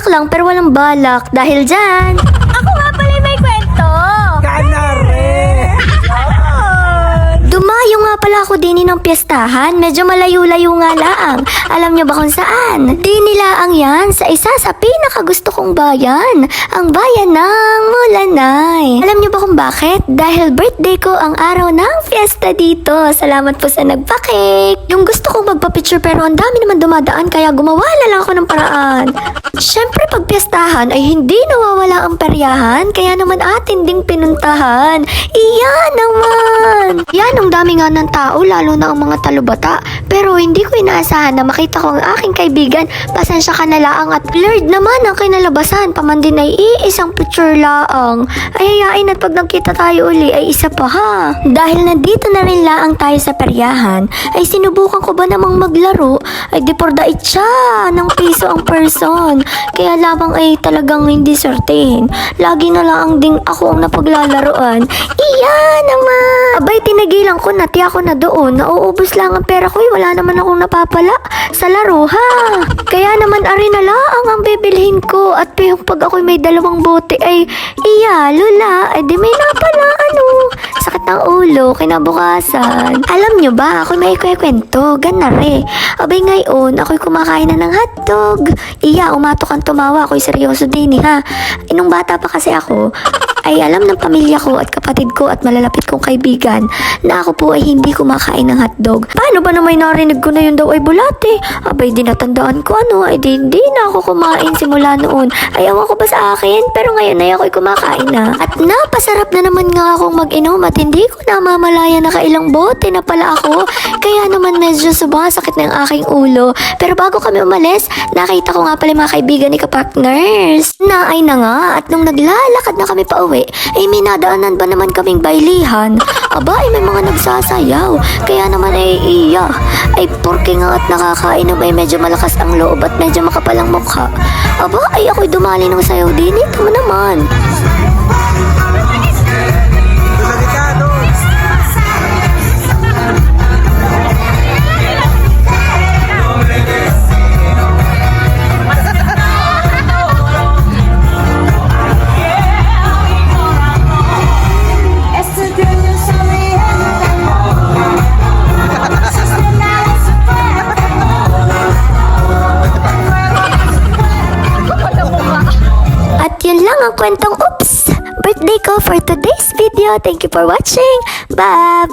lang pero walang balak dahil dyan. Ako nga pala may kwento. Dumayo nga pala ako din ng piyestahan. Medyo malayo-layo nga lang. Alam nyo ba kung saan? Di nilaang yan sa isa sa pinakagusto kong bayan. Ang bayan ng Mulanay. Alam nyo ba kung bakit? Dahil birthday ko ang araw ng fiesta dito. Salamat po sa nagpa-cake. Yung gusto kong magpa-picture pero ang dami naman dumadaan kaya gumawa na lang ako ng paraan. Siyempre pag piyestahan ay hindi nawawala ang peryahan. Kaya naman atin ding pinuntahan. Iyan naman! Yan ang dami nga ng tao lalo na ang mga talubata. Pero hindi ko inaasahan na makita ko ang aking kaibigan. Pasensya ka na laang at blurred naman ang kinalabasan. Pamandin ay iisang picture laang. Ay hayain at pag nagkita tayo uli ay isa pa ha. Dahil nandito na rin laang tayo sa peryahan ay sinubukan ko ba namang maglaro ay di por dait siya ng piso ang person. Kaya lamang ay talagang hindi certain. Lagi na lang ding ako ang napaglalaroan. Iyan naman! Abay tinagilan ko na tiya ko na doon. Nauubos lang ang pera ko. Wala naman akong napapala sa laro ha. Kaya naman ari na laang ang bibilhin ko. At yung pag ako'y may dalawang bote ay iya lula ay di may napala sakit ng ulo kinabukasan. Alam nyo ba ako'y may kwento ganare. Abay ngayon ako'y kumakain na ng hotdog. Iya umatok ang tumawa ako'y seryoso din ha. Nung bata pa kasi ako ay alam ng pamilya ko at kapatid ko at malalapit kong kaibigan na ako po ay hindi kumakain ng hotdog. Paano ba naman narinig ko na yun daw ay bulate? Abay di natandaan ko ay di hindi na ako kumain simula noon. Ay ewan ko ba sa akin pero ngayon ay ako'y kumakain na. At napasarap na naman nga akong mag-inom at hindi ko namamalaya na kailang bote na pala ako. Kaya naman medyo sumasakit na ang aking ulo. Pero bago kami umalis, nakita ko nga pala mga kaibigan ni kapartners. Naay na nga at nung naglalakad na kami pa uwi, ay minadaanan ba naman kaming bailihan? Aba ay may mga nagsasayaw. Kaya naman ay iya. Ay porke nga at nakakainom ay medyo malakas ang loob at medyo makapalang mukha. Aba ay ako'y dumali ng sayaw din. Ito mo naman. Yun lang ang kwentong oops! Birthday ko for today's video. Thank you for watching. Bye-bye!